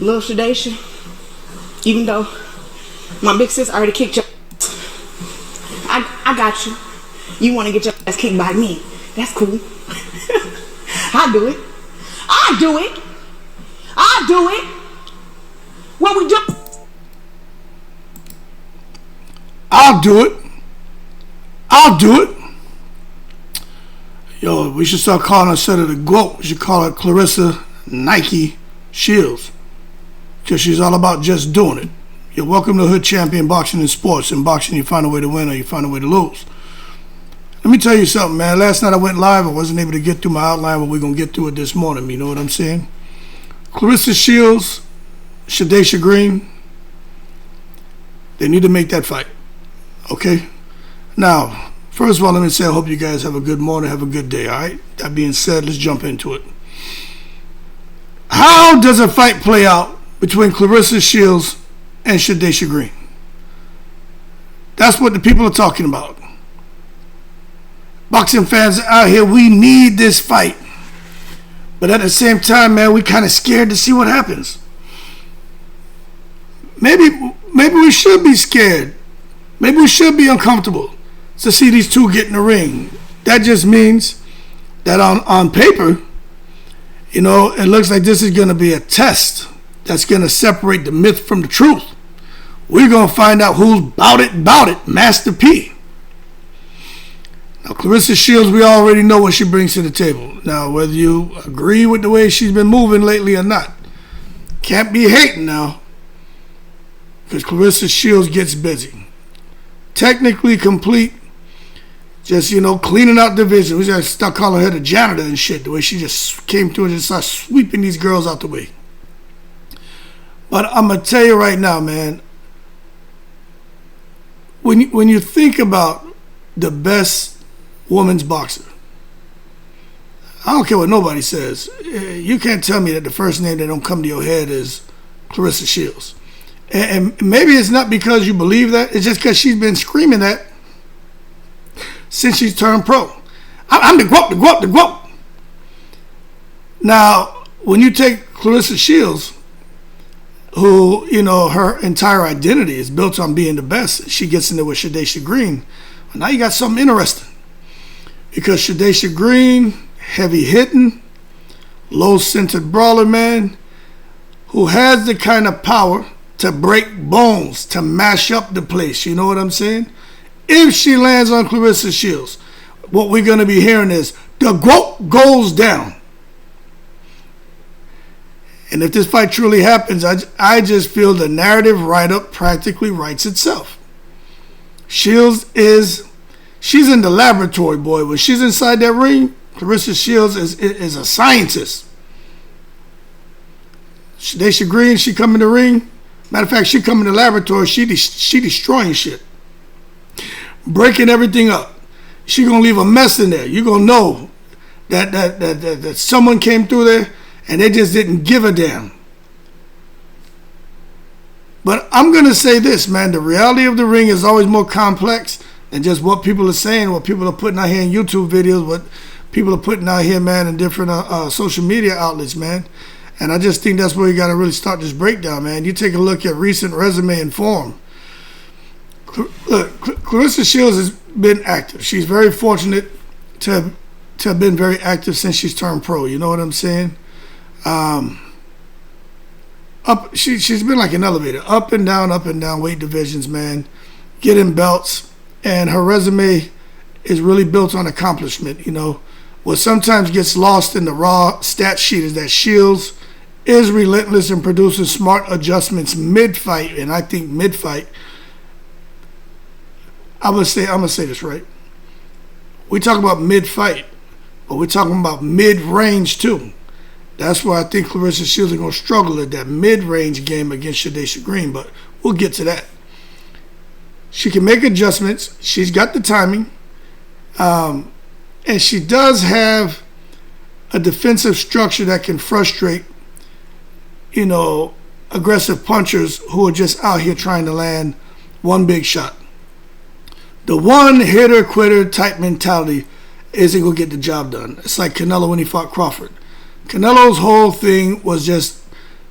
little Shadasia, even though my big sis already kicked your ass, I got you. You want to get your ass kicked by me. That's cool. I do it. I do it. I do it. What we do? I'll do it. I'll do it. Yo, we should start calling her instead of the Gwoat. We should call her Claressa Nike Shields, because she's all about just doing it. You're welcome to Hood Champion Boxing and Sports. In boxing, you find a way to win or you find a way to lose. Let me tell you something, man. Last night I went live. I wasn't able to get through my outline, but we're going to get through it this morning. You know what I'm saying? Claressa Shields, Shadasia Green, they need to make that fight. Okay? Now, first of all, let me say I hope you guys have a good morning, have a good day, all right? That being said, let's jump into it. How does a fight play out between Claressa Shields and Shadasia Green? That's what the people are talking about. Boxing fans out here, we need this fight. But at the same time, man, we kind of scared to see what happens. Maybe we should be scared. Maybe we should be uncomfortable to see these two get in the ring. That just means that on paper, you know, it looks like this is going to be a test that's going to separate the myth from the truth. We're going to find out who's bout it, Master P. Now, Claressa Shields, we already know what she brings to the table. Now, whether you agree with the way she's been moving lately or not, can't be hating now, because Claressa Shields gets busy. Technically complete, just, you know, cleaning out division. We just start calling her the janitor and shit, the way she just came through and just started sweeping these girls out the way. But I'm going to tell you right now, man, when you think about the best women's boxer, I don't care what nobody says, you can't tell me that the first name that don't come to your head is Claressa Shields. And maybe it's not because you believe that, it's just because she's been screaming that since she's turned pro. I'm the Gwoat. Now, when you take Claressa Shields, who, you know, her entire identity is built on being the best, she gets in there with Shadasia Green. Well, now you got something interesting. Because Shadasia Green, heavy hitting, low scented brawler, man, who has the kind of power to break bones, to mash up the place. You know what I'm saying? If she lands on Claressa Shields, what we're going to be hearing is the Gwoat goes down. And if this fight truly happens, I just feel the narrative write-up practically writes itself. Shields she's in the laboratory, boy. When she's inside that ring, Claressa Shields is a scientist. Shadasia Green, she come in the ring. Matter of fact, she come in the laboratory, she destroying shit. Breaking everything up. She gonna leave a mess in there. You gonna know that someone came through there and they just didn't give a damn. But I'm gonna say this, man, the reality of the ring is always more complex than just what people are saying, what people are putting out here in YouTube videos, what people are putting out here, man, in different social media outlets, man. And I just think that's where you got to really start this breakdown, man. You take a look at recent resume and form. Look, Claressa Shields has been active. She's very fortunate to have been very active since she's turned pro. You know what I'm saying? She's been like an elevator, up and down weight divisions, man, getting belts, and her resume is really built on accomplishment. You know, what sometimes gets lost in the raw stat sheet is that Shields is relentless in producing smart adjustments mid-fight, and I think mid-fight, I'm gonna say this right. We talk about mid-fight, but we're talking about mid-range too. That's where I think Claressa Shields is gonna struggle at that mid-range game against Shadasia Green, but we'll get to that. She can make adjustments. She's got the timing, and she does have a defensive structure that can frustrate, you know, aggressive punchers who are just out here trying to land one big shot. The one hitter quitter type mentality isn't going to get the job done. It's like Canelo when he fought Crawford. Canelo's whole thing was just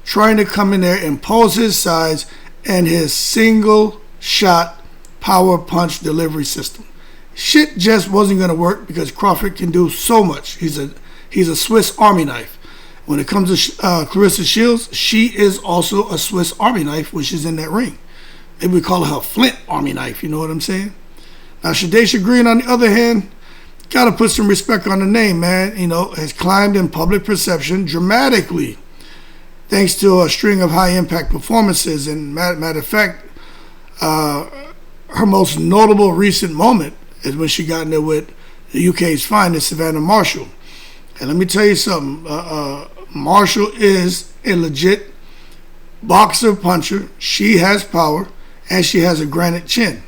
trying to come in there, impose his size and his single shot power punch delivery system. Shit just wasn't going to work because Crawford can do so much. He's a Swiss Army knife. When it comes to Claressa Shields, she is also a Swiss Army knife, which is in that ring. Maybe we call her a Flint Army knife, you know what I'm saying? Now, Shadasia Green, on the other hand, got to put some respect on the name, man. You know, has climbed in public perception dramatically thanks to a string of high-impact performances. And matter of fact, her most notable recent moment is when she got in there with the UK's finest, Savannah Marshall. And let me tell you something. Marshall is a legit boxer puncher. She has power, and she has a granite chin.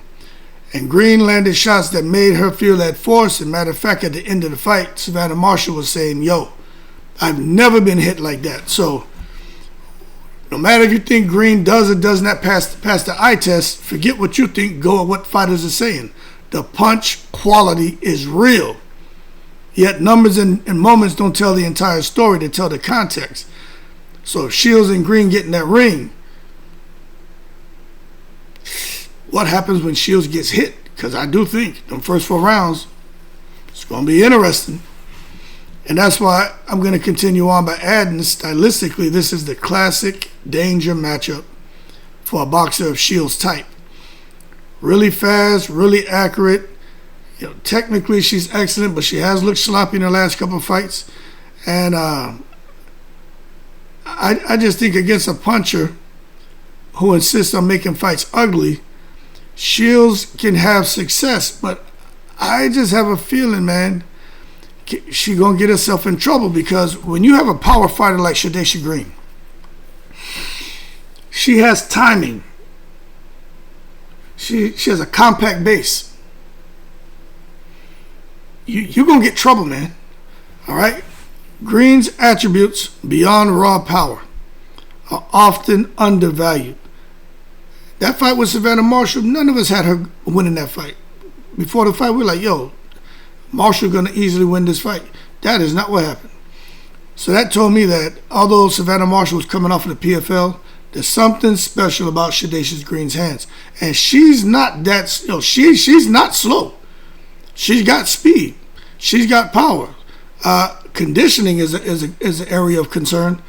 And Green landed shots that made her feel that force. And matter of fact, at the end of the fight, Savannah Marshall was saying, yo, I've never been hit like that. So no matter if you think Green does or does not pass the eye test, forget what you think, go at what fighters are saying. The punch quality is real. Yet numbers and moments don't tell the entire story, they tell the context. So if Shields and Green get in that ring, what happens when Shields gets hit? Because I do think them first 4 rounds, it's going to be interesting. And that's why I'm going to continue on by adding, stylistically, this is the classic danger matchup for a boxer of Shields' type. Really fast, really accurate. You know, technically she's excellent, but she has looked sloppy in her last couple of fights. And I just think against a puncher who insists on making fights ugly, Shields can have success. But I just have a feeling, man, she gonna get herself in trouble, because when you have a power fighter like Shadasia Green, she has timing. She has a compact base. You're going to get trouble, man. All right? Green's attributes beyond raw power are often undervalued. That fight with Savannah Marshall, none of us had her winning that fight. Before the fight, we were like, yo, Marshall going to easily win this fight. That is not what happened. So that told me that although Savannah Marshall was coming off of the PFL, there's something special about Shadasia Green's hands. And she's not that, you know, she's not slow. She's got speed. She's got power. Conditioning is an area of concern,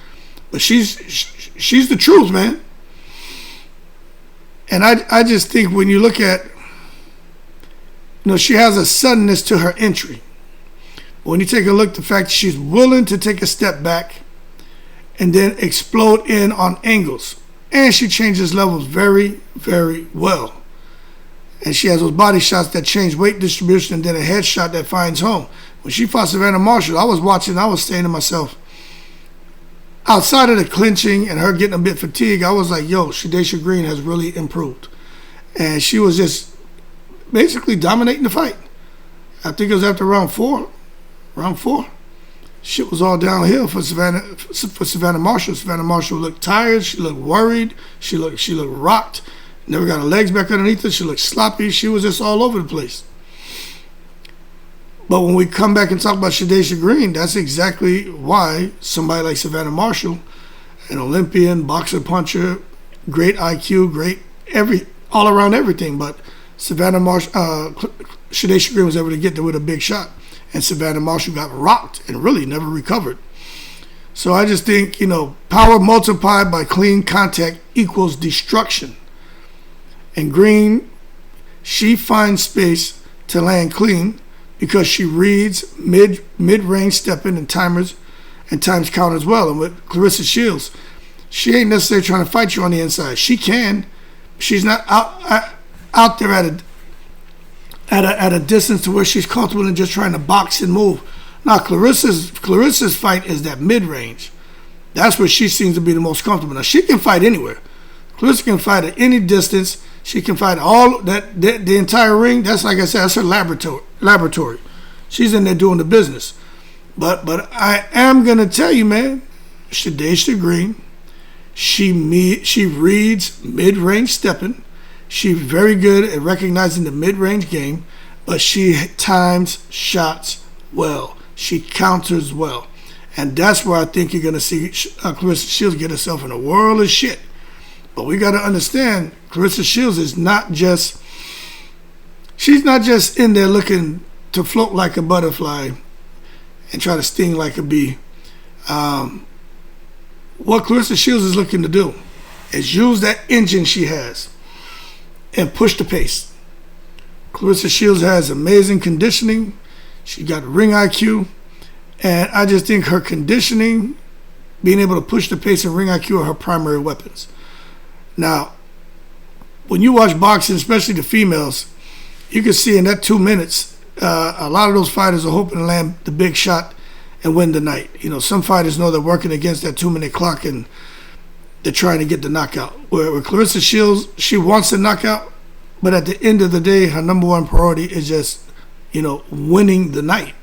but she's the truth, man. And I just think when you look at, you know, she has a suddenness to her entry. When you take a look at the fact that she's willing to take a step back and then explode in on angles, and she changes levels very, very well. And she has those body shots that change weight distribution, and then a headshot that finds home. When she fought Savannah Marshall, I was watching, I was saying to myself, outside of the clinching and her getting a bit fatigued, I was like, yo, Shadasia Green has really improved. And she was just basically dominating the fight. I think it was after round four. Shit was all downhill for Savannah Marshall. Savannah Marshall looked tired. She looked worried. She looked rocked. Never got her legs back underneath her. She looked sloppy. She was just all over the place. But when we come back and talk about Shadasia Green, that's exactly why somebody like Savannah Marshall, an Olympian, boxer, puncher, great IQ, great all around everything. But Shadasia Green was able to get there with a big shot. And Savannah Marshall got rocked and really never recovered. So I just think, you know, power multiplied by clean contact equals destruction. And Green, she finds space to land clean because she reads mid-range stepping and times count as well. And with Claressa Shields, she ain't necessarily trying to fight you on the inside. She can. She's not out there at a distance to where she's comfortable in just trying to box and move. Now, Claressa's fight is that mid-range. That's where she seems to be the most comfortable. Now, she can fight anywhere. Claressa can fight at any distance. She can fight all that the entire ring. That's, like I said, that's her laboratory. She's in there doing the business. But I am gonna tell you, man, Shadasia Green, she reads mid-range stepping. She's very good at recognizing the mid-range game, but she times shots well. She counters well. And that's where I think you're going to see Claressa Shields get herself in a world of shit. But we got to understand, Claressa Shields is not just, she's not just in there looking to float like a butterfly and try to sting like a bee. What Claressa Shields is looking to do is use that engine she has and push the pace. Claressa Shields has amazing conditioning. She got ring IQ. And I just think her conditioning, being able to push the pace and ring IQ are her primary weapons. Now, when you watch boxing, especially the females, you can see in that 2 minutes, a lot of those fighters are hoping to land the big shot and win the night. You know, some fighters know they're working against that 2-minute clock and they're trying to get the knockout. Where Claressa Shields, she wants the knockout, but at the end of the day, her number one priority is just, winning the night.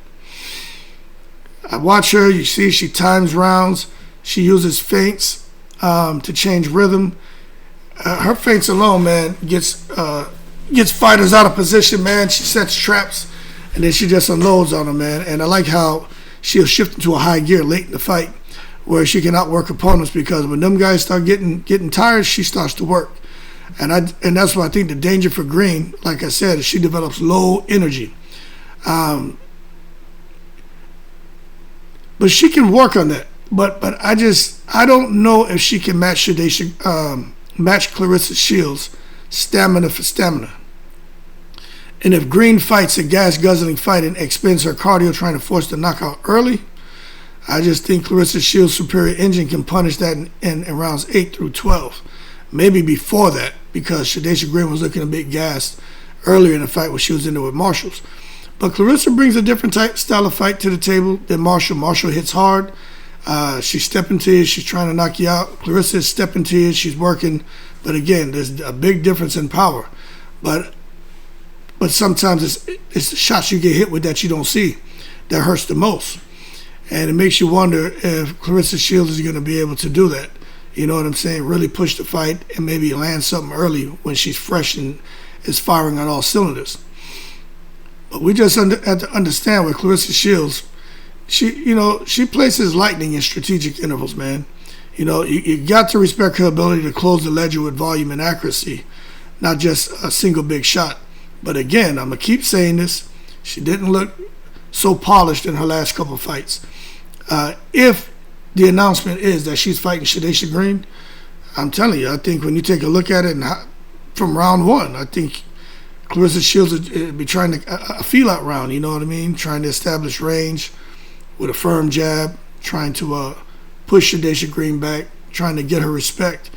I watch her, you see she times rounds, she uses feints to change rhythm. Her feints alone, man, gets fighters out of position, man. She sets traps, and then she just unloads on them, man. And I like how she'll shift into a high gear late in the fight where she can outwork opponents, because when them guys start getting tired, she starts to work. And that's why I think the danger for Green, like I said, is she develops low energy. But she can work on that. But I don't know if she can match Claressa Shields stamina for stamina. And if Green fights a gas-guzzling fight and expends her cardio trying to force the knockout early, I just think Claressa Shields' superior engine can punish that in rounds 8 through 12. Maybe before that, because Shadasia Green was looking a bit gassed earlier in the fight when she was in there with Marshalls. But Claressa brings a different style of fight to the table than Marshall. Marshall hits hard. She's stepping to you. She's trying to knock you out. Claressa is stepping to you. She's working. But again, there's a big difference in power. But sometimes it's the shots you get hit with that you don't see that hurts the most. And it makes you wonder if Claressa Shields is going to be able to do that. You know what I'm saying? Really push the fight and maybe land something early when she's fresh and is firing on all cylinders. But we just have to understand with Claressa Shields, she places lightning in strategic intervals, man. You got to respect her ability to close the ledger with volume and accuracy, not just a single big shot. But again, I'm going to keep saying this, she didn't look so polished in her last couple of fights. If the announcement is that she's fighting Shadasia Green, I'm telling you, I think when you take a look at it from round one, I think Claressa Shields would be trying a feel-out round, you know what I mean? Trying to establish range with a firm jab, trying to push Shadasia Green back, trying to get her respect.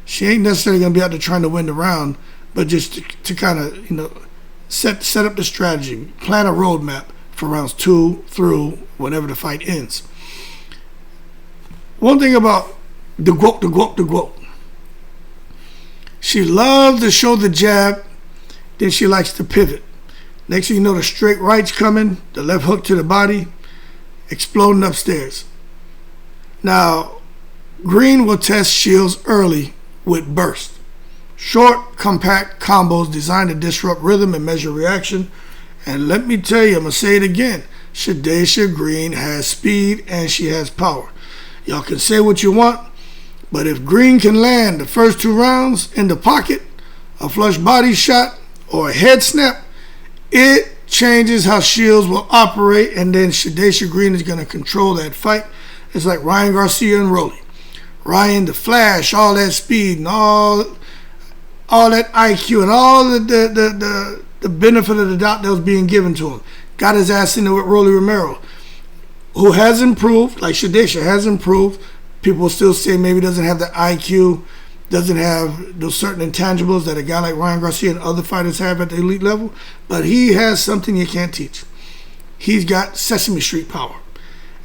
She ain't necessarily going to be out there trying to win the round, but just to kind of, set up the strategy, plan a roadmap for rounds 2 through whenever the fight ends. One thing about the Gwoat. She loves to show the jab, then she likes to pivot. Next thing you know, the straight right's coming, the left hook to the body, exploding upstairs. Now, Green will test Shields early with burst. Short, compact combos designed to disrupt rhythm and measure reaction. And let me tell you, I'm going to say it again, Shadasia Green has speed and she has power. Y'all can say what you want, but if Green can land the first 2 rounds in the pocket, a flush body shot, or a head snap, it changes how Shields will operate, and then Shadasia Green is going to control that fight. It's like Ryan Garcia and Rolly. Ryan, the flash, all that speed, and all that IQ, and all the benefit of the doubt that was being given to him. Got his ass in there with Rolly Romero, who has improved, like Shadasia has improved. People will still say maybe doesn't have the IQ, doesn't have those certain intangibles that a guy like Ryan Garcia and other fighters have at the elite level, but he has something you can't teach. He's got Sesame Street power.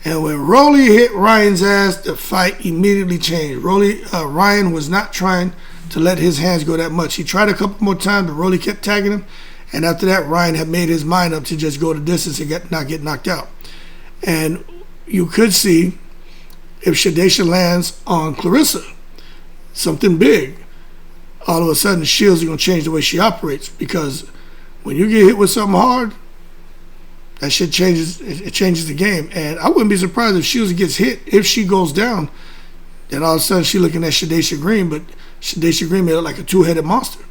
And when Rolly hit Ryan's ass, the fight immediately changed. Ryan was not trying to let his hands go that much. He tried a couple more times, but Rolly kept tagging him. And after that, Ryan had made his mind up to just go the distance and not get knocked out. And you could see if Shadasia lands on Claressa, something big, all of a sudden Shields is going to change the way she operates, because when you get hit with something hard, That shit changes. It changes the game. And I wouldn't be surprised if Shields gets hit. If she goes down, then all of a sudden she looking at Shadasia Green, but Shadasia Green made it like a two-headed monster.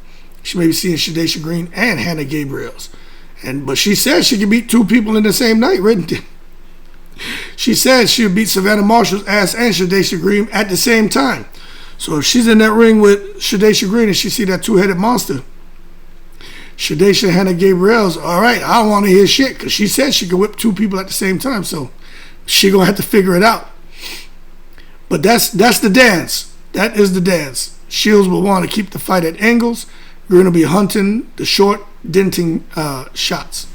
She may be seeing Shadasia Green and Hannah Gabriels. But she said she could beat two people in the same night, right? She said she would beat Savannah Marshall's ass and Shadasia Green at the same time. So if she's in that ring with Shadasia Green and she see that two-headed monster, Shadasia Hannah Gabriels, all right, I don't want to hear shit, because she said she could whip two people at the same time, so she going to have to figure it out. But that's the dance. That is the dance. Shields will want to keep the fight at angles. We're going to be hunting the short, denting shots.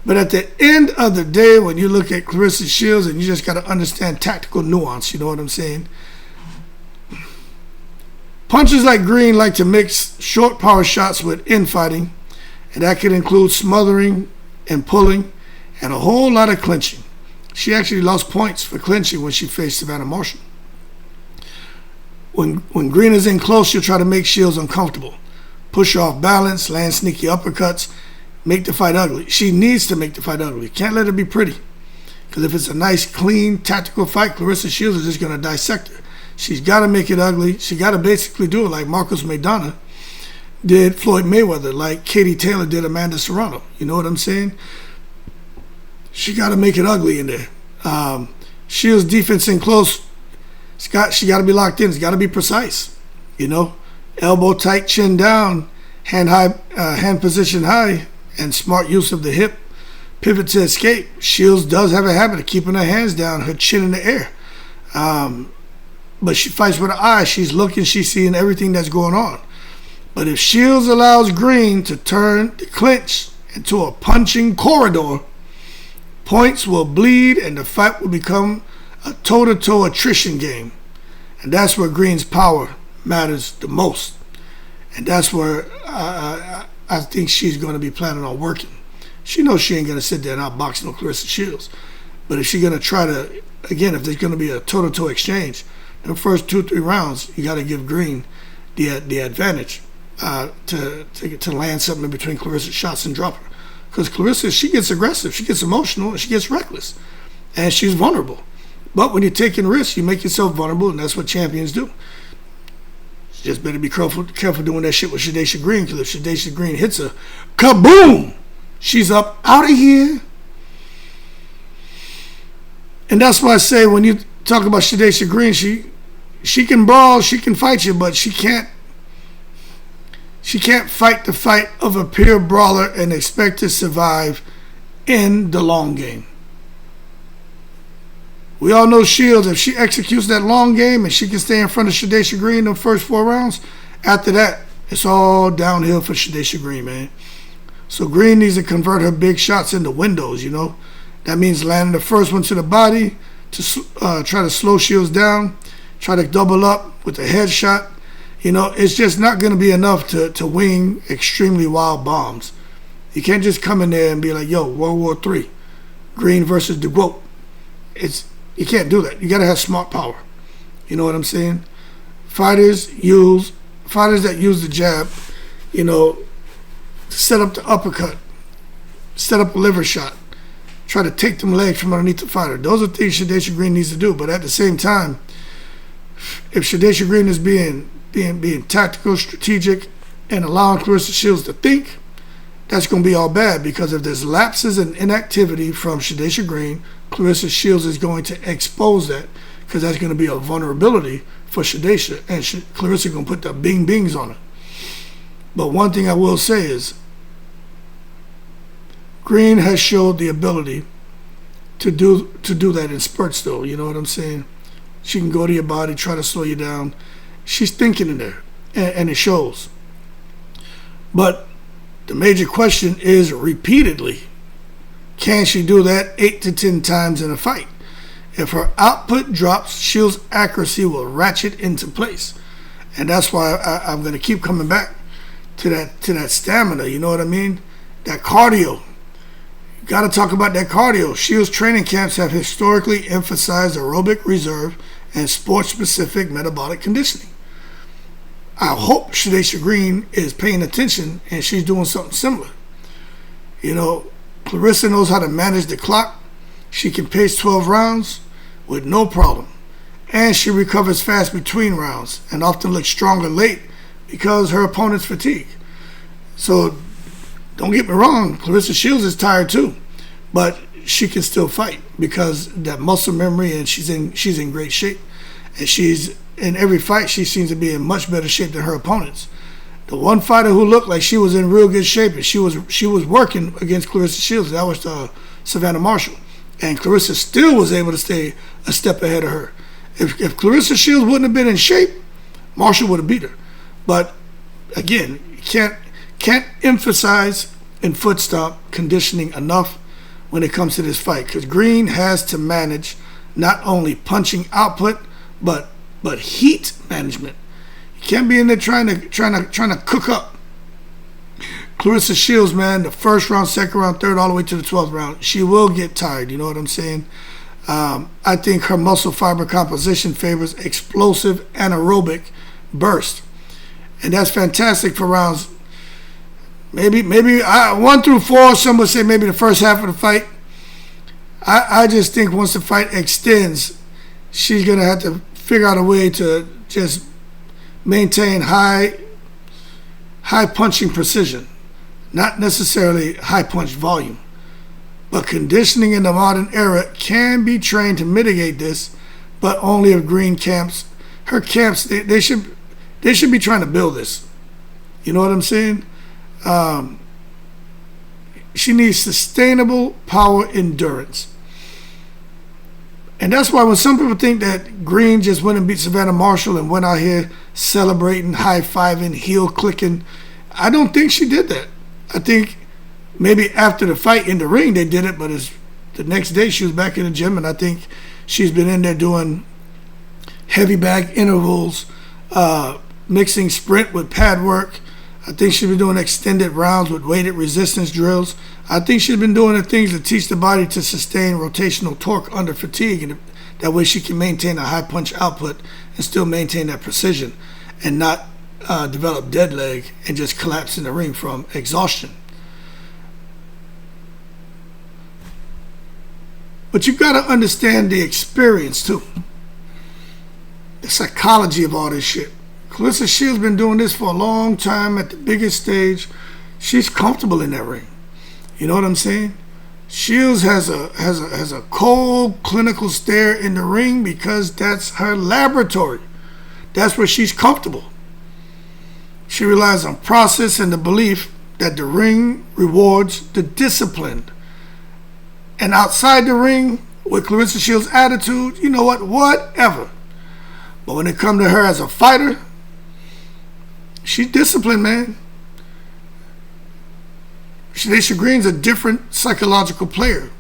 But at the end of the day, when you look at Claressa Shields, and you just got to understand tactical nuance, you know what I'm saying? Punchers like Green like to mix short power shots with infighting, and that could include smothering and pulling and a whole lot of clinching. She actually lost points for clinching when she faced Savannah Marshall. When Green is in close, she'll try to make Shields uncomfortable, push her off balance, land sneaky uppercuts, make the fight ugly. She needs to make the fight ugly. Can't let it be pretty, because if it's a nice, clean, tactical fight, Claressa Shields is just going to dissect her. She's got to make it ugly. She got to basically do it like Marcos Maidana did Floyd Mayweather, like Katie Taylor did Amanda Serrano. You know what I'm saying? She got to make it ugly in there. Shields' defense in close, she got to be locked in. It's got to be precise. You know, elbow tight, chin down, hand position high, and smart use of the hip pivot to escape. Shields does have a habit of keeping her hands down, her chin in the air. But she fights with her eyes. She's looking, she's seeing everything that's going on. But if Shields allows Green to turn the clinch into a punching corridor, points will bleed and the fight will become a toe-to-toe attrition game. And that's where Green's power matters the most. And that's where I think she's going to be planning on working. She knows she ain't going to sit there and outbox no Claressa Shields. But if she's going to try to, again, if there's going to be a toe-to-toe exchange, the first 2-3 rounds, you got to give Green the advantage to land something in between Clarissa's shots and drop her. Because Claressa, she gets aggressive, she gets emotional, and she gets reckless. And she's vulnerable. But when you're taking risks, you make yourself vulnerable, and that's what champions do. You just better be careful doing that shit with Shadasia Green, because if Shadasia Green hits her, kaboom! She's up out of here. And that's why I say when you talk about Shadasia Green, she can brawl, she can fight you, but she can't fight the fight of a pure brawler and expect to survive in the long game. We all know Shields, if she executes that long game and she can stay in front of Shadasia Green in the first 4 rounds, after that, it's all downhill for Shadasia Green, man. So Green needs to convert her big shots into windows, you know. That means landing the first one to the body to try to slow Shields down, try to double up with a headshot. You know, it's just not going to be enough to wing extremely wild bombs. You can't just come in there and be like, yo, World War III, Green versus Gwoat. You can't do that. You got to have smart power. You know what I'm saying? Fighters that use the jab, you know, to set up the uppercut, set up a liver shot, try to take them legs from underneath the fighter. Those are things Shadasia Green needs to do. But at the same time, if Shadasia Green is being tactical, strategic, and allowing Claressa Shields to think, that's going to be all bad, because if there's lapses and inactivity from Shadasia Green, Claressa Shields is going to expose that, because that's going to be a vulnerability for Shadasia, and Claressa is going to put the bing bings on her. But one thing I will say is, Green has showed the ability to do that in spurts, though. You know what I'm saying? She can go to your body, try to slow you down. She's thinking in there, and it shows. But the major question is, repeatedly, can she do that 8 to 10 times in a fight? If her output drops, Shields' accuracy will ratchet into place. And that's why I'm going to keep coming back to that stamina, you know what I mean? That cardio. You got to talk about that cardio. Shields' training camps have historically emphasized aerobic reserve and sport-specific metabolic conditioning. I hope Shadasia Green is paying attention and she's doing something similar. You know, Claressa knows how to manage the clock. She can pace 12 rounds with no problem. And she recovers fast between rounds and often looks stronger late because her opponent's fatigue. So don't get me wrong, Claressa Shields is tired too, but she can still fight because that muscle memory, and she's in great shape. And she's in every fight she seems to be in much better shape than her opponents. The one fighter who looked like she was in real good shape and she was working against Claressa Shields, that was Savannah Marshall. And Claressa still was able to stay a step ahead of her. If Claressa Shields wouldn't have been in shape, Marshall would have beat her. But again, you can't emphasize in foot stomp conditioning enough when it comes to this fight, because Green has to manage not only punching output but heat management. You can't be in there trying to cook up. Claressa Shields, man, the first round, second round, third, all the way to the 12th round, she will get tired. You know what I'm saying? I think her muscle fiber composition favors explosive anaerobic burst, and that's fantastic for rounds. Maybe 1 through 4. Some would say maybe the first half of the fight. I just think once the fight extends, she's gonna have to figure out a way to just maintain high punching precision, not necessarily high punch volume. But conditioning in the modern era can be trained to mitigate this, but only if Green camps. Her camps, they should be trying to build this. You know what I'm saying? She needs sustainable power endurance. And that's why when some people think that Green just went and beat Savannah Marshall and went out here celebrating, high-fiving, heel clicking, I don't think she did that. I think maybe after the fight in the ring they did it, but the next day she was back in the gym, and I think she's been in there doing heavy bag intervals, mixing sprint with pad work. I think she's been doing extended rounds with weighted resistance drills. I think she's been doing the things to teach the body to sustain rotational torque under fatigue, and that way she can maintain a high punch output and still maintain that precision and not develop dead leg and just collapse in the ring from exhaustion. But you've got to understand the experience too, the psychology of all this shit. Claressa Shields been doing this for a long time at the biggest stage. She's comfortable in that ring. You know what I'm saying? Shields has a cold clinical stare in the ring because that's her laboratory. That's where she's comfortable. She relies on process and the belief that the ring rewards the disciplined. And outside the ring, with Claressa Shields' attitude, you know what? Whatever. But when it comes to her as a fighter, she's disciplined, man. Shadasia Green's a different psychological player.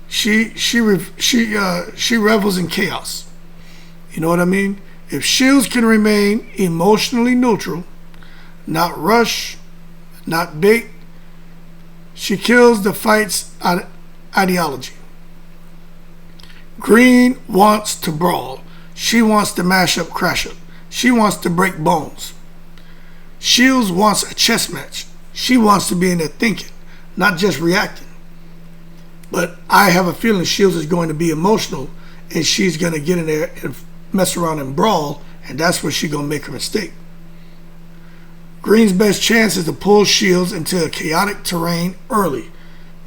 She revels in chaos. You know what I mean? If Shields can remain emotionally neutral, not rush, not bait, she kills the fight's ideology. Green wants to brawl. She wants to mash up, crash up. She wants to break bones. Shields wants a chess match. She wants to be in there thinking, not just reacting. But I have a feeling Shields is going to be emotional, and she's going to get in there and mess around and brawl, and that's where she's going to make her mistake. Green's best chance is to pull Shields into a chaotic terrain early.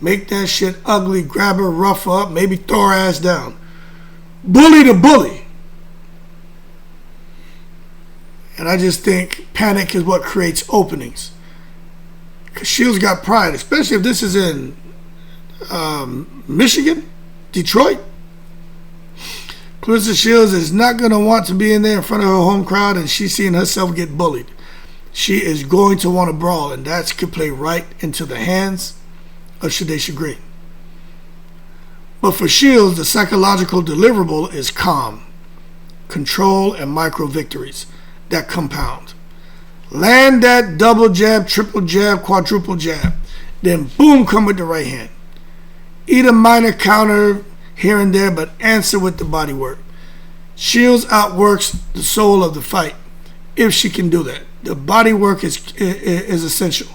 Make that shit ugly, grab her, rough her up, maybe throw her ass down. Bully the bully. And I just think panic is what creates openings. Because Shields got pride, especially if this is in Michigan, Detroit. Claressa Shields is not going to want to be in there in front of her home crowd and she's seeing herself get bullied. She is going to want to brawl, and that could play right into the hands of Shadasia Green. But for Shields, the psychological deliverable is calm, control, and micro victories that compound. Land that double jab, triple jab, quadruple jab, then boom, come with the right hand. Eat a minor counter here and there, but answer with the body work. Shields outworks the soul of the fight if she can do that. The body work is essential.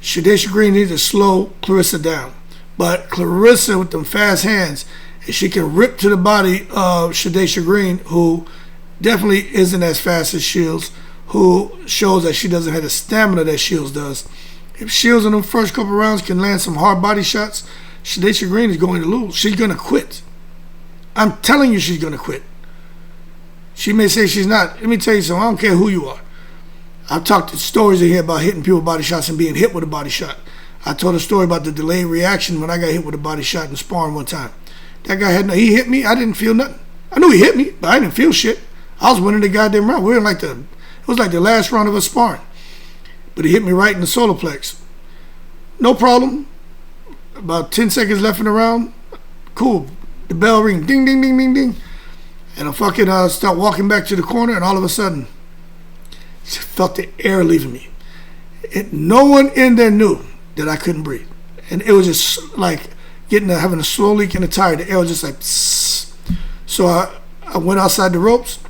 Shadasia Green needs to slow Claressa down. But Claressa, with them fast hands, she can rip to the body of Shadasia Green, who definitely isn't as fast as Shields, who shows that she doesn't have the stamina that Shields does. If Shields in the first couple rounds can land some hard body shots, Shadasia Green is going to lose. She's going to quit. I'm telling you she's going to quit. She may say she's not. Let me tell you something. I don't care who you are. I've talked stories in here about hitting people with body shots and being hit with a body shot. I told a story about the delayed reaction when I got hit with a body shot in sparring one time. That guy he hit me. I didn't feel nothing. I knew he hit me, but I didn't feel shit. I was winning the goddamn round. We were it was like the last round of us sparring. But he hit me right in the solar plex. No problem. About 10 seconds left in the round. Cool. The bell ring. Ding, ding, ding, ding, ding. And I fucking start walking back to the corner, and all of a sudden, I felt the air leaving me. No one in there knew that I couldn't breathe. And it was just like having a slow leak in the tire. The air was just like, psst. So I went outside the ropes.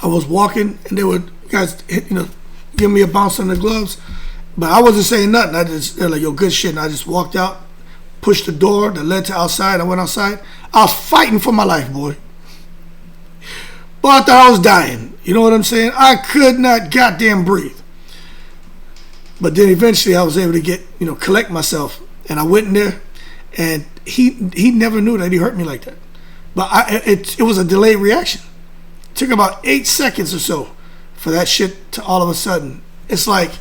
I was walking, and they would guys give me a bounce on the gloves. But I wasn't saying nothing. They're like, yo, good shit. And I just walked out, pushed the door that led to outside. I went outside. I was fighting for my life, boy. But I thought I was dying. You know what I'm saying? I could not goddamn breathe. But then eventually I was able to collect myself. And I went in there, and he never knew that he hurt me like that. But it was a delayed reaction. It took about 8 seconds or so for that shit to all of a sudden. It's like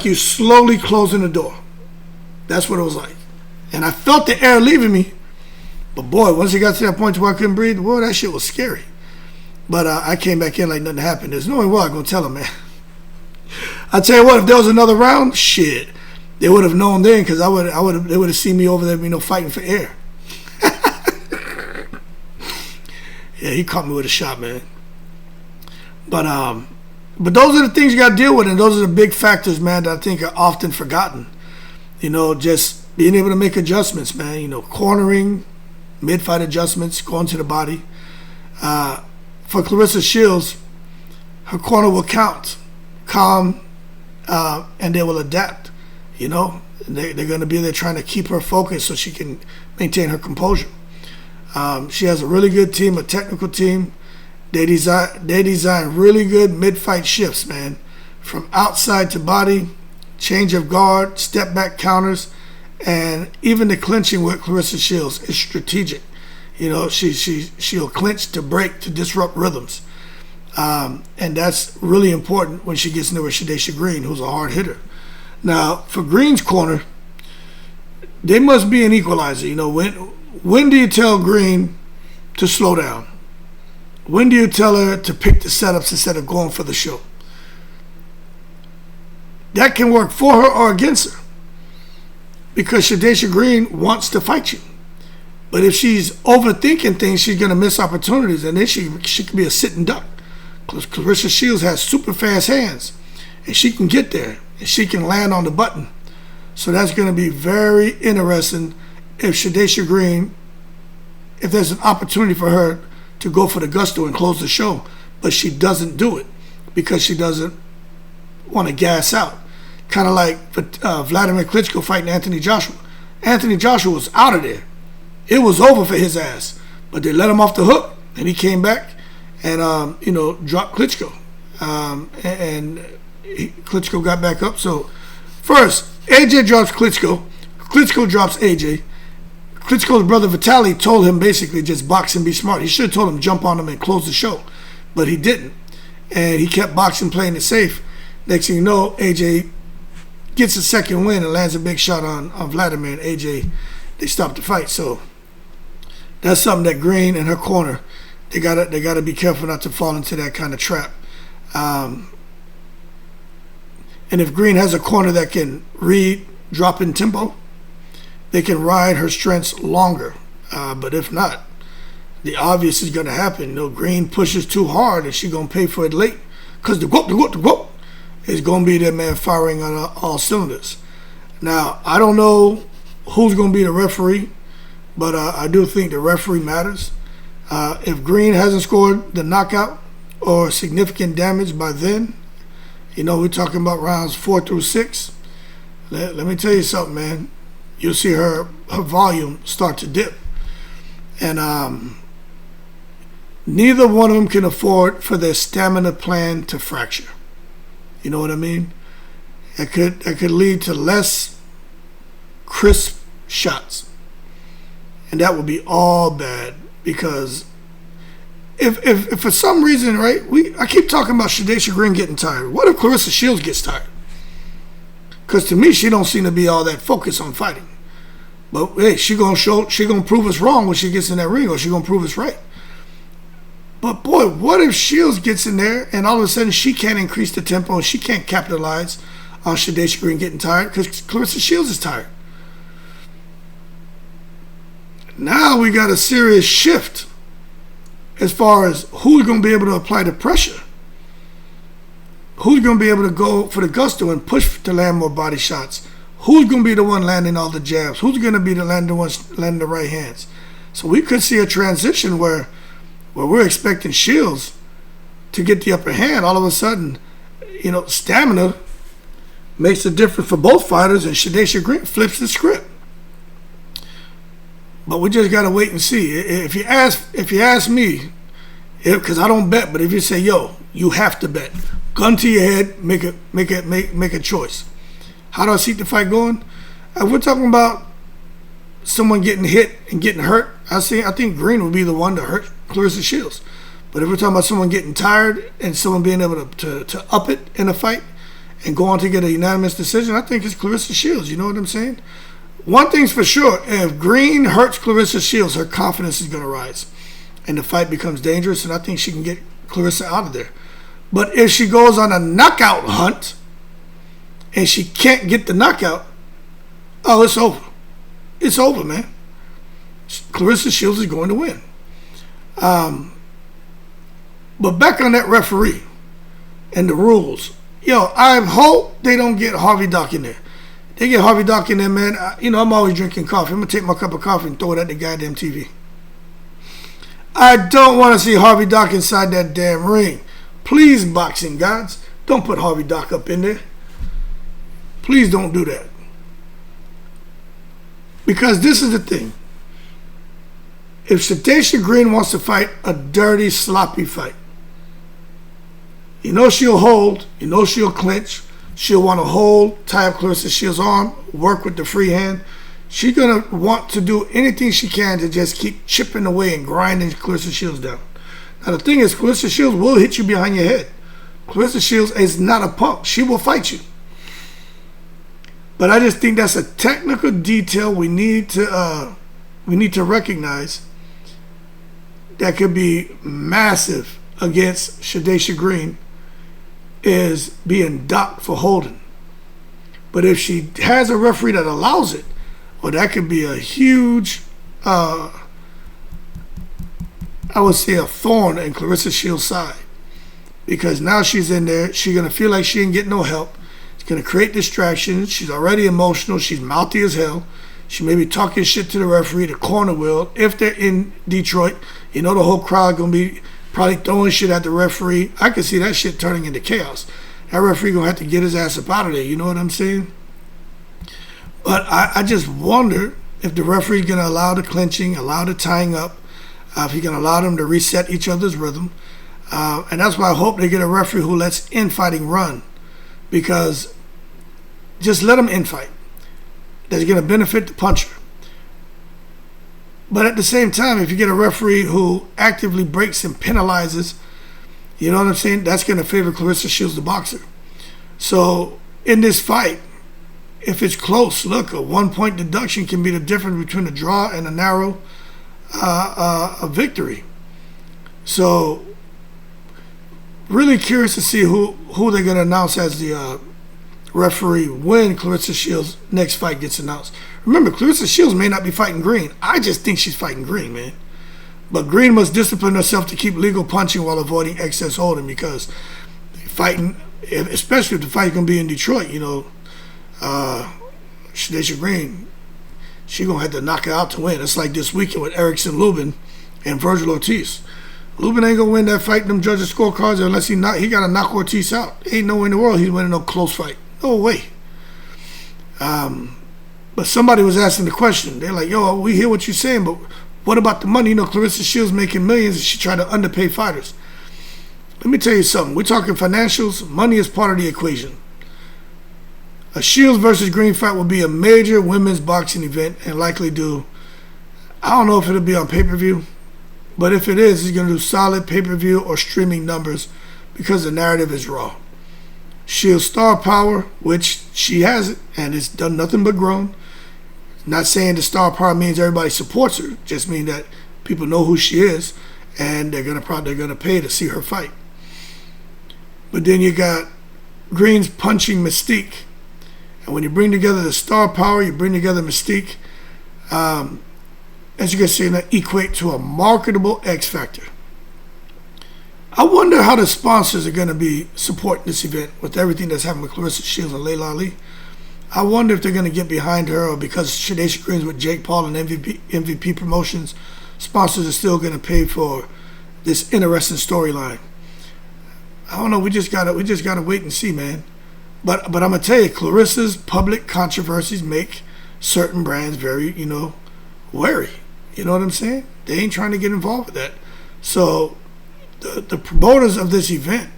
you slowly closing the door. That's what it was like. And I felt the air leaving me. But boy, once it got to that point where I couldn't breathe, boy, that shit was scary. But I came back in like nothing happened. There's no way I'm going to tell him, man. I tell you what, if there was another round, shit, they would have known then, because they would have seen me over there, fighting for air. Yeah, he caught me with a shot, man. But those are the things you got to deal with, and those are the big factors, man, that I think are often forgotten. Just being able to make adjustments, man. Cornering, mid-fight adjustments, going to the body. For Claressa Shields, her corner will count, calm, and they will adapt. They're going to be there trying to keep her focused so she can maintain her composure. She has a really good team, a technical team. They design really good mid-fight shifts, man. From outside to body, change of guard, step back counters, and even the clinching with Claressa Shields is strategic. She'll clinch to break, to disrupt rhythms. And that's really important when she gets into with Shadasia Green, who's a hard hitter. Now, for Green's corner, they must be an equalizer. When do you tell Green to slow down? When do you tell her to pick the setups instead of going for the show? That can work for her or against her, because Shadasia Green wants to fight you. But if she's overthinking things, she's going to miss opportunities, and then she could be a sitting duck. Because Claressa Shields has super fast hands, and she can get there, and she can land on the button. So that's going to be very interesting if Shadasia Green, if there's an opportunity for her to go for the gusto and close the show, but she doesn't do it because she doesn't want to gas out. Kind of like Vladimir Klitschko fighting Anthony Joshua. Anthony Joshua was out of there. It was over for his ass, but they let him off the hook, and he came back and dropped Klitschko, and Klitschko got back up. So first, AJ drops Klitschko. Klitschko drops AJ. Klitschko's brother Vitaly told him basically just box and be smart. He should have told him jump on him and close the show, but he didn't, and he kept boxing, playing it safe. Next thing you know, AJ gets a second win and lands a big shot on Vladimir, and AJ, they stopped the fight. So that's something that Green and her corner, they gotta be careful not to fall into that kind of trap. And if Green has a corner that can read drop in tempo, they can ride her strengths longer. But if not, the obvious is going to happen. Green pushes too hard, and she's going to pay for it late, because the Gwoat is going to be there, man, firing on all cylinders. Now, I don't know who's going to be the referee, but I do think the referee matters. If Green hasn't scored the knockout or significant damage by then, We're talking about rounds 4 through 6. Let me tell you something, man. You'll see her volume start to dip. And neither one of them can afford for their stamina plan to fracture. You know what I mean? It could lead to less crisp shots. And that would be all bad, because if for some reason, right, I keep talking about Shadasia Green getting tired. What if Claressa Shields gets tired? Because to me, she don't seem to be all that focused on fighting. But hey, she gonna prove us wrong when she gets in that ring, or she gonna prove us right. But boy, what if Shields gets in there and all of a sudden she can't increase the tempo and she can't capitalize on Shadasia Green getting tired because Claressa Shields is tired? Now we got a serious shift as far as who's going to be able to apply the pressure. Who's going to be able to go for the gusto and push to land more body shots? Who's going to be the one landing all the jabs? Who's going to be the one landing the right hands? So we could see a transition where we're expecting Shields to get the upper hand. All of a sudden, stamina makes a difference for both fighters, and Shadasia Green flips the script. But we just gotta wait and see. If you ask me, because I don't bet, but if you say, yo, you have to bet, gun to your head, make a choice. How do I see the fight going? If we're talking about someone getting hit and getting hurt, I think Green would be the one to hurt Claressa Shields. But if we're talking about someone getting tired and someone being able to up it in a fight and go on to get a unanimous decision, I think it's Claressa Shields. You know what I'm saying? One thing's for sure, if Green hurts Claressa Shields, her confidence is going to rise. And the fight becomes dangerous, and I think she can get Claressa out of there. But if she goes on a knockout hunt, and she can't get the knockout, oh, it's over. It's over, man. Claressa Shields is going to win. But back on that referee and the rules. Yo, I hope they don't get Harvey Dock in there. They get Harvey Dock in there, man. I'm always drinking coffee. I'm going to take my cup of coffee and throw it at the goddamn TV. I don't want to see Harvey Dock inside that damn ring. Please, boxing gods, don't put Harvey Dock up in there. Please don't do that. Because this is the thing. If Shadasia Green wants to fight a dirty, sloppy fight, she'll hold, she'll clinch, she'll want to hold, tie up Claressa Shields' arm, work with the free hand. She's going to want to do anything she can to just keep chipping away and grinding Claressa Shields down. Now, the thing is, Claressa Shields will hit you behind your head. Claressa Shields is not a punk. She will fight you. But I just think that's a technical detail we need to recognize that could be massive against Shadasia Green, is being docked for holding. But if she has a referee that allows it, well, that could be a huge, I would say, a thorn in Claressa Shields' side. Because now she's in there, she's going to feel like she ain't getting no help. It's going to create distractions. She's already emotional. She's mouthy as hell. She may be talking shit to the referee, the corner will. If they're in Detroit, the whole crowd going to be probably throwing shit at the referee. I can see that shit turning into chaos. That referee going to have to get his ass up out of there. You know what I'm saying? But I just wonder if the referee is going to allow the clinching, allow the tying up, if he's going to allow them to reset each other's rhythm. And that's why I hope they get a referee who lets infighting run. Because just let them infight. That's going to benefit the puncher. But at the same time, if you get a referee who actively breaks and penalizes, you know what I'm saying? That's going to favor Claressa Shields, the boxer. So in this fight, if it's close, look, a 1-point deduction can be the difference between a draw and a narrow a victory. So really curious to see who they're going to announce as the referee when Claressa Shields' next fight gets announced. Remember, Claressa Shields may not be fighting Green. I just think she's fighting Green, man. But Green must discipline herself to keep legal punching while avoiding excess holding, because fighting, especially if the fight's going to be in Detroit, Shadasia Green, she's going to have to knock it out to win. It's like this weekend with Erickson Lubin and Virgil Ortiz. Lubin ain't gonna win that fight in them judges' scorecards unless he gotta knock Ortiz out. Ain't no way in the world he's winning no close fight. No way. But somebody was asking the question. They're like, yo, we hear what you're saying, but what about the money? You know, Claressa Shields making millions and she tried to underpay fighters. Let me tell you something. We're talking financials. Money is part of the equation. A Shields versus Green fight will be a major women's boxing event and likely do, I don't know if it'll be on pay-per-view, but if it is, it's going to do solid pay-per-view or streaming numbers because the narrative is raw. Shields' star power, which she has it, and it's done nothing but grown. Not saying the star power means everybody supports her, just mean that people know who she is, and they're gonna pay to see her fight. But then you got Green's punching mystique, and when you bring together the star power, you bring together mystique. As you can see, that equate to a marketable X factor. I wonder how the sponsors are going to be supporting this event with everything that's happening with Claressa Shields and Layla Ali. I wonder if they're going to get behind her, or because Shadasia Green's with Jake Paul and MVP Promotions, sponsors are still going to pay for this interesting storyline. I don't know. We just gotta wait and see, man. But I'm gonna tell you, Claressa's public controversies make certain brands very, wary. You know what I'm saying? They ain't trying to get involved with that. So the promoters of this event,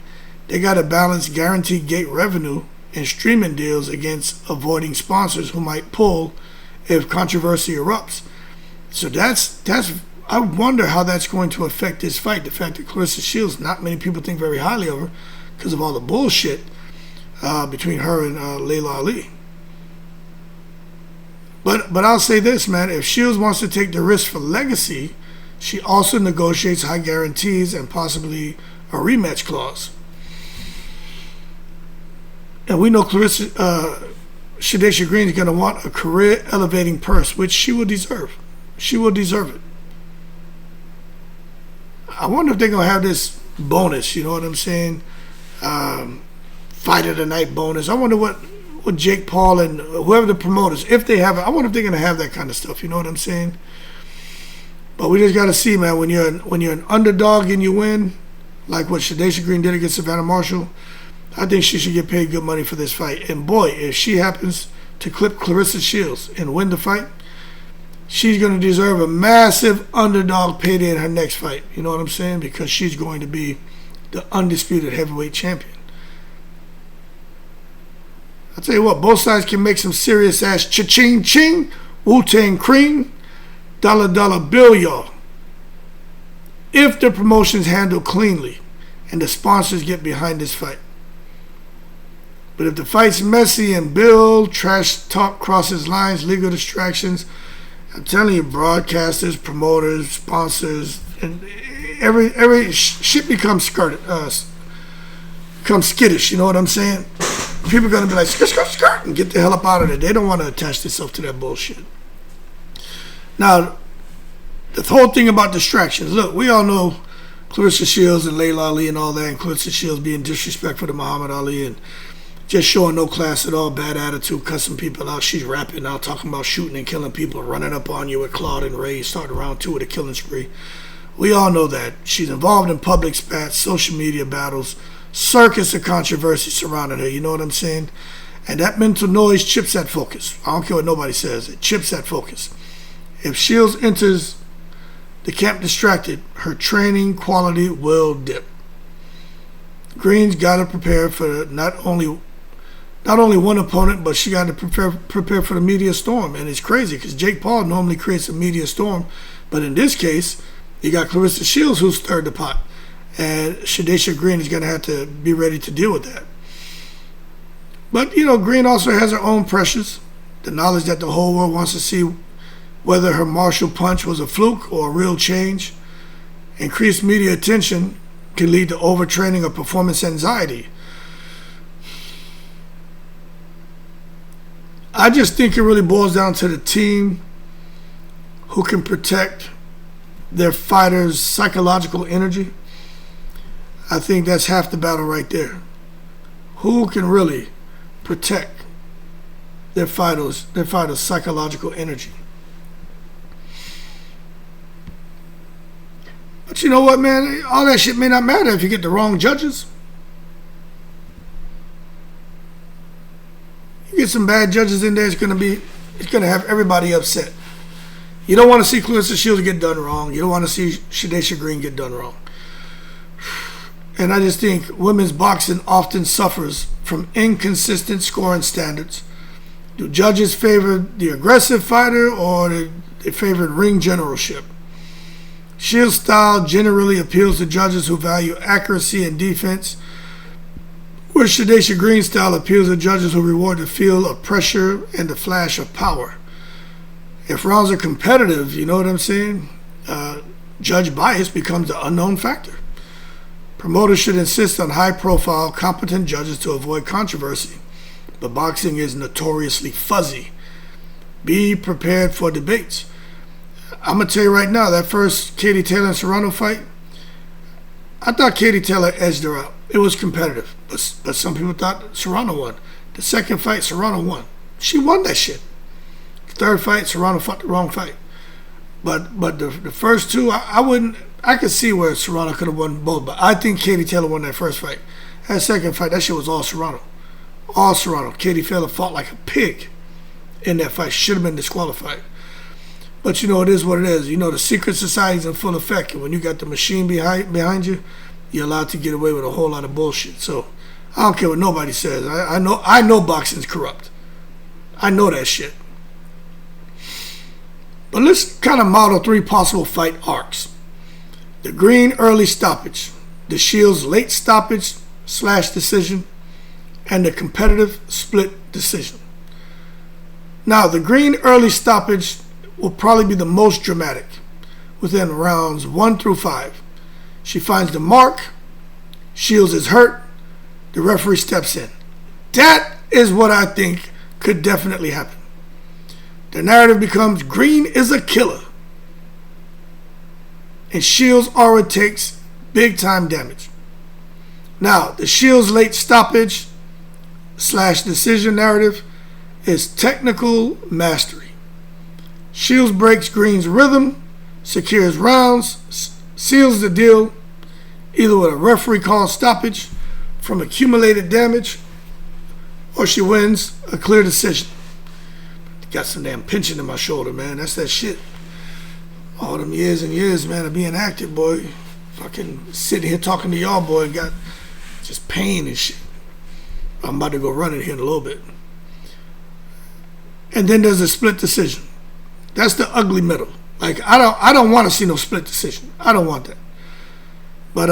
they got to balance guaranteed gate revenue and streaming deals against avoiding sponsors who might pull if controversy erupts. So that's I wonder how that's going to affect this fight. The fact that Claressa Shields, not many people think very highly of her because of all the bullshit between her and Layla Ali. But I'll say this, man. If Shields wants to take the risk for legacy, she also negotiates high guarantees and possibly a rematch clause. And we know Shadasia Green is going to want a career-elevating purse, which she will deserve. She will deserve it. I wonder if they're going to have this bonus, you know what I'm saying? Fight of the night bonus. I wonder what Jake Paul and whoever the promoters, if they have it, I wonder if they're going to have that kind of stuff, you know what I'm saying? But we just got to see, man, when you're an underdog and you win, like what Shadasia Green did against Savannah Marshall, I think she should get paid good money for this fight. And boy, if she happens to clip Claressa Shields and win the fight, she's going to deserve a massive underdog payday in her next fight. You know what I'm saying? Because she's going to be the undisputed heavyweight champion. I'll tell you what, both sides can make some serious ass cha-ching ching, Wu-Tang cream, dollar bill, y'all. If the promotion's handled cleanly and the sponsors get behind this fight. But if the fight's messy and Bill, trash talk crosses lines, legal distractions, I'm telling you, broadcasters, promoters, sponsors, and every shit becomes skittish, you know what I'm saying? People are going to be like, skirt, and get the hell up out of there. They don't want to attach themselves to that bullshit. Now, the whole thing about distractions. Look, we all know Claressa Shields and Layla Ali and all that, and Claressa Shields being disrespectful to Muhammad Ali and just showing no class at all, bad attitude, cussing people out. She's rapping out, talking about shooting and killing people, running up on you with Claude and Ray, starting round 2 with a killing spree. We all know that. She's involved in public spats, social media battles, circus of controversy surrounding her, you know what I'm saying? And that mental noise chips at focus. I don't care what nobody says, it chips at focus. If Shields enters the camp distracted, her training quality will dip. Green's got to prepare for not only one opponent, but she got to prepare for the media storm. And it's crazy because Jake Paul normally creates a media storm, but in this case, you got Claressa Shields who stirred the pot, and Shadasia Green is going to have to be ready to deal with that. But Green also has her own pressures. The knowledge that the whole world wants to see whether her Marshall punch was a fluke or a real change. Increased media attention can lead to overtraining or performance anxiety. I just think it really boils down to the team who can protect their fighters' psychological energy. I think that's half the battle right there. Who can really protect their fighters' psychological energy? But But you know what, man? All that shit may not matter if you get the wrong judges. You get some bad judges in there, it's gonna have everybody upset. You don't want to see Claressa Shields get done wrong. You don't want to see Shadasia Green get done wrong. And I just think women's boxing often suffers from inconsistent scoring standards. Do judges favor the aggressive fighter or they favor ring generalship? Shields' style generally appeals to judges who value accuracy and defense, where Shadasia Green's style appeals to judges who reward the feel of pressure and the flash of power. If rounds are competitive, you know what I'm saying? Judge bias becomes the unknown factor. Promoters should insist on high-profile, competent judges to avoid controversy, but boxing is notoriously fuzzy. Be prepared for debates. I'm going to tell you right now, that first Katie Taylor and Serrano fight, I thought Katie Taylor edged her out. It was competitive, but some people thought Serrano won. The second fight, Serrano won. She won that shit. Third fight, Serrano fought the wrong fight. But the first two, I could see where Serrano could have won both, but I think Katie Taylor won that first fight. That second fight, that shit was all Serrano. All Serrano. Katie Taylor fought like a pig in that fight. Should have been disqualified. But you know, it is what it is. You know, the secret society's in full effect, and when you got the machine behind you, you're allowed to get away with a whole lot of bullshit. So I don't care what nobody says. I know boxing's corrupt. I know that shit. But let's kind of model 3 possible fight arcs. The Green early stoppage, the Shields late stoppage / decision, and the competitive split decision. Now, the Green early stoppage will probably be the most dramatic, within rounds 1 through 5. She finds the mark, Shields is hurt, the referee steps in. That is what I think could definitely happen. The narrative becomes Green is a killer, and Shields already takes big time damage. Now, the Shields late stoppage / decision narrative is technical mastery. Shields breaks Green's rhythm, secures rounds, seals the deal, either with a referee called stoppage from accumulated damage, or she wins a clear decision. Got some damn pinching in my shoulder, man. That's that shit. All them years and years, man, of being active, boy. Fucking sitting here talking to y'all, boy, got just pain and shit. I'm about to go running here in a little bit. And then there's a split decision. That's the ugly middle. Like, I don't want to see no split decision. I don't want that. But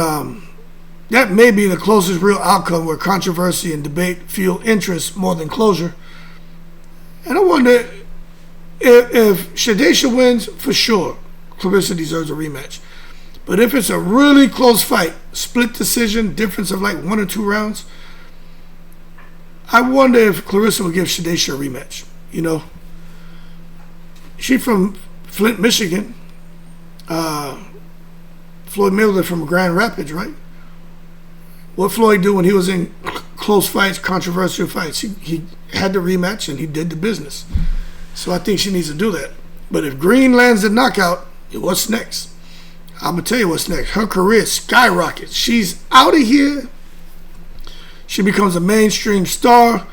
that may be the closest real outcome where controversy and debate fuel interest more than closure. And I wonder if Shadasia wins, for sure, Claressa deserves a rematch. But if it's a really close fight, split decision, difference of like 1 or 2 rounds, I wonder if Claressa will give Shadasia a rematch. You know, she from Flint, Michigan. Floyd Mayweather from Grand Rapids, right? What Floyd do when he was in close fights, controversial fights? He had the rematch and he did the business. So I think she needs to do that. But if Green lands a knockout, what's next? I'm going to tell you what's next. Her career skyrockets. She's out of here. She becomes a mainstream star,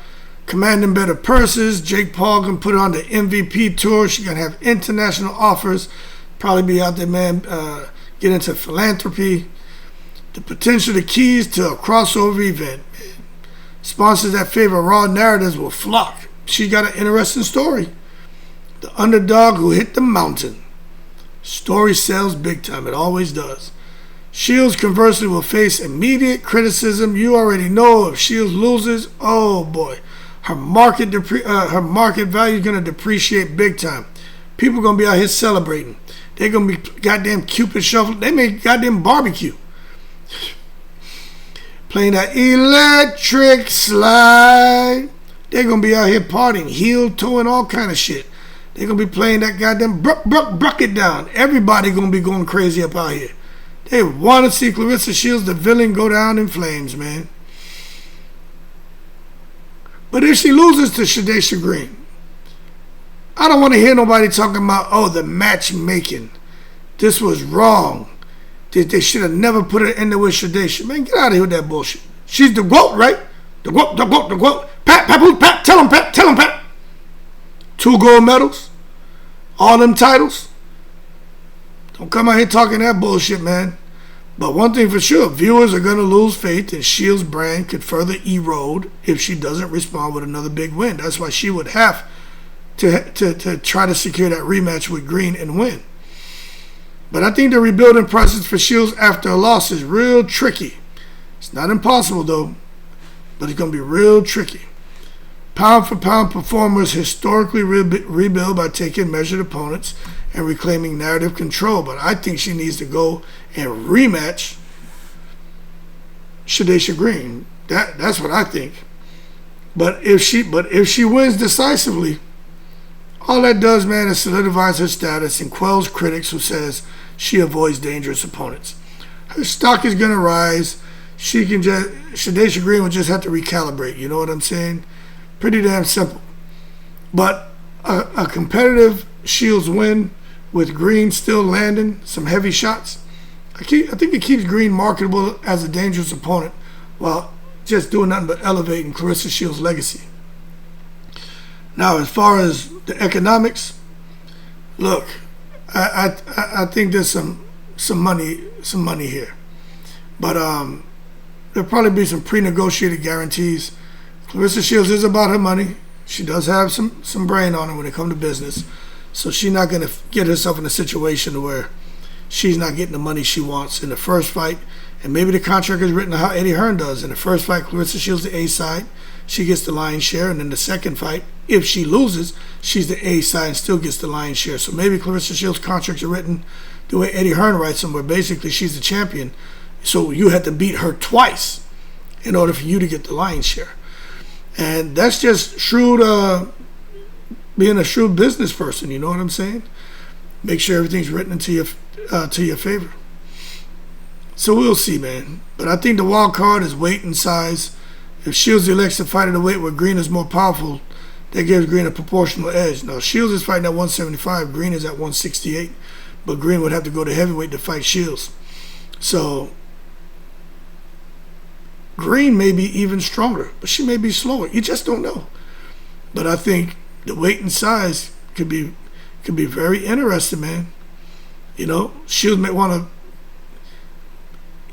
commanding better purses. Jake Paul can put her on the MVP tour. She's going to have international offers. Probably be out there, man, get into philanthropy. The potential, the keys to a crossover event. Sponsors that favor raw narratives will flock. She got an interesting story. The underdog who hit the mountain. Story sells big time. It always does. Shields, conversely, will face immediate criticism. You already know if Shields loses, oh boy, her market value is going to depreciate big time. People going to be out here celebrating. They're going to be goddamn Cupid shuffle. They make goddamn barbecue. Playing that electric slide. They're going to be out here partying, heel, toeing, all kind of shit. They're going to be playing that goddamn bruck it down. Everybody going to be going crazy up out here. They want to see Claressa Shields, the villain, go down in flames, man. But if she loses to Shadasia Green, I don't want to hear nobody talking about, oh, the matchmaking. This was wrong. They should have never put her in there with Shadasia. Man, get out of here with that bullshit. She's the Gwoat, right? The Gwoat. Pat, tell him, Pat. 2 gold medals. All them titles. Don't come out here talking that bullshit, man. But one thing for sure, viewers are going to lose faith and Shields' brand could further erode if she doesn't respond with another big win. That's why she would have to try to secure that rematch with Green and win. But I think the rebuilding process for Shields after a loss is real tricky. It's not impossible, though, but it's going to be real tricky. Pound for pound performers historically rebuild by taking measured opponents and reclaiming narrative control. But I think she needs to go and rematch Shadasia Green. That's what I think. But if she wins decisively, all that does, man, is solidifies her status and quells critics who says she avoids dangerous opponents. Her stock is gonna rise. Shadasia Green will just have to recalibrate. You know what I'm saying? Pretty damn simple. But a competitive Shields win with Green still landing some heavy shots, I think it keeps Green marketable as a dangerous opponent while just doing nothing but elevating Claressa Shields' legacy. Now, as far as the economics, look, I think there's some money here, but there'll probably be some pre-negotiated guarantees. Claressa Shields is about her money. She does have some brain on her when it comes to business, so she's not going to get herself in a situation where she's not getting the money she wants in the first fight. And maybe the contract is written how Eddie Hearn does. In the first fight, Claressa Shields the A side, she gets the lion's share, and in the second fight, if she loses, she's the A side and still gets the lion's share. So maybe Claressa Shields' contracts are written the way Eddie Hearn writes them, where basically she's the champion, so you had to beat her twice in order for you to get the lion's share. And that's just shrewd, being a shrewd business person. You know what I'm saying? Make sure everything's written into your favor. So we'll see, man. But I think the wild card is weight and size. If Shields elects to fight at a weight where Green is more powerful, that gives Green a proportional edge. Now, Shields is fighting at 175. Green is at 168. But Green would have to go to heavyweight to fight Shields. So Green may be even stronger, but she may be slower. You just don't know. But I think the weight and size could be very interesting, man. You know, Shields may want to,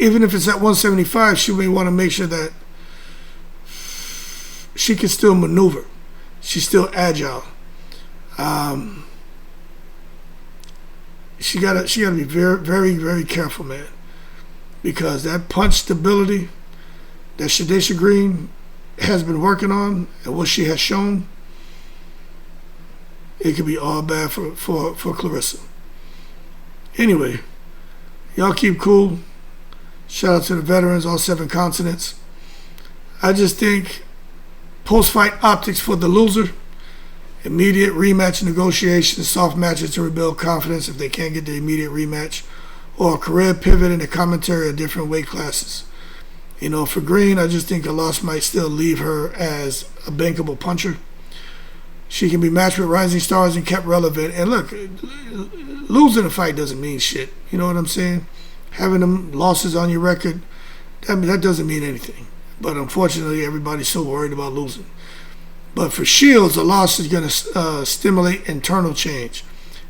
even if it's at 175, she may want to make sure that she can still maneuver. She's still agile. She gotta be very, very, very careful, man, because that punch stability that Shadasia Green has been working on and what she has shown, it could be all bad for Claressa. Anyway, y'all keep cool. Shout out to the veterans, all 7 continents. I just think post-fight optics for the loser, immediate rematch negotiations, soft matches to rebuild confidence if they can't get the immediate rematch, or a career pivot in the commentary of different weight classes. You know, for Green, I just think a loss might still leave her as a bankable puncher. She can be matched with rising stars and kept relevant. And look, losing a fight doesn't mean shit. You know what I'm saying? Having them losses on your record, that doesn't mean anything. But unfortunately, everybody's so worried about losing. But for Shields, a loss is going to stimulate internal change.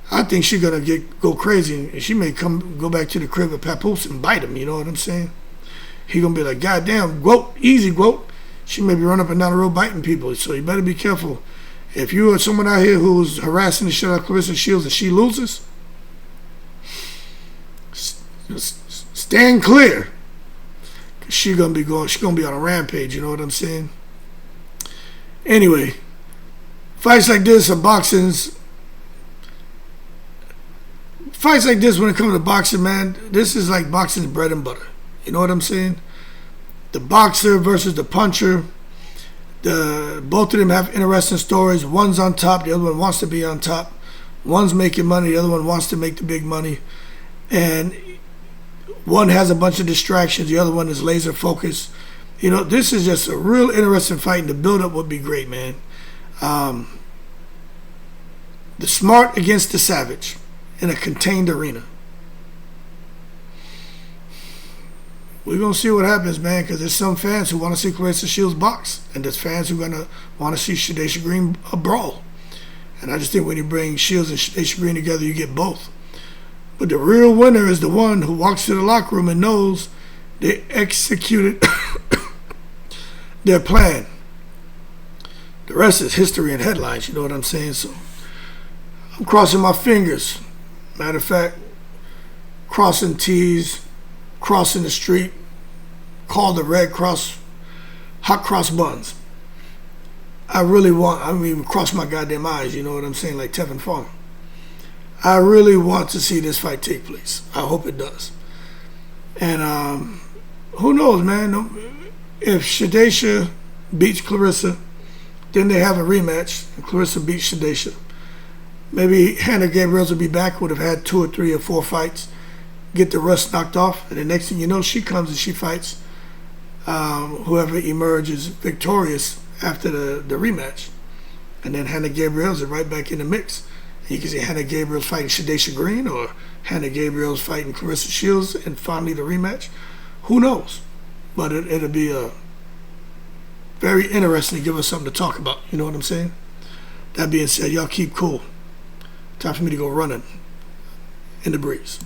I think she's going to go crazy, and she may go back to the crib with Papoose and bite him. You know what I'm saying? He's going to be like, God damn, Gwoat, easy, Gwoat. She may be running up and down the road biting people, so you better be careful. If you are someone out here who's harassing the shit out of Claressa Shields and she loses, stand clear. She's gonna be on a rampage, you know what I'm saying? Anyway, fights like this when it comes to boxing, man, this is like boxing's bread and butter. You know what I'm saying? The boxer versus the puncher. Both of them have interesting stories. One's on top, the other one wants to be on top. One's making money, the other one wants to make the big money. And one has a bunch of distractions, the other one is laser focused. You know, this is just a real interesting fight, and the build-up would be great, man. The smart against the savage in a contained arena. we're going to see what happens, man, because there's some fans who want to see Claressa Shields box, and there's fans who are going to want to see Shadasia Green brawl. And I just think when you bring Shields and Shadasia Green together, you get both. But the real winner is the one who walks to the locker room and knows they executed their plan. The rest is history and headlines, you know what I'm saying? So I'm crossing my fingers. Matter of fact, crossing T's, crossing the street, call the Red Cross, hot cross buns. I mean, cross my goddamn eyes, you know what I'm saying, like Tevin Farmer. I really want to see this fight take place. I hope it does. And who knows, man? If Shadasia beats Claressa, then they have a rematch, and Claressa beats Shadasia. Maybe Hannah Gabriels will be back, would have had 2 or 3 or 4 fights, get the rust knocked off, and the next thing you know, she comes and she fights whoever emerges victorious after the rematch. And then Hannah Gabriels is right back in the mix. You can see Hannah Gabriels fighting Shadasia Green, or Hannah Gabriels fighting Claressa Shields, and finally the rematch. Who knows? But it'll be very interesting to give us something to talk about. You know what I'm saying? That being said, y'all keep cool. Time for me to go running in the breeze.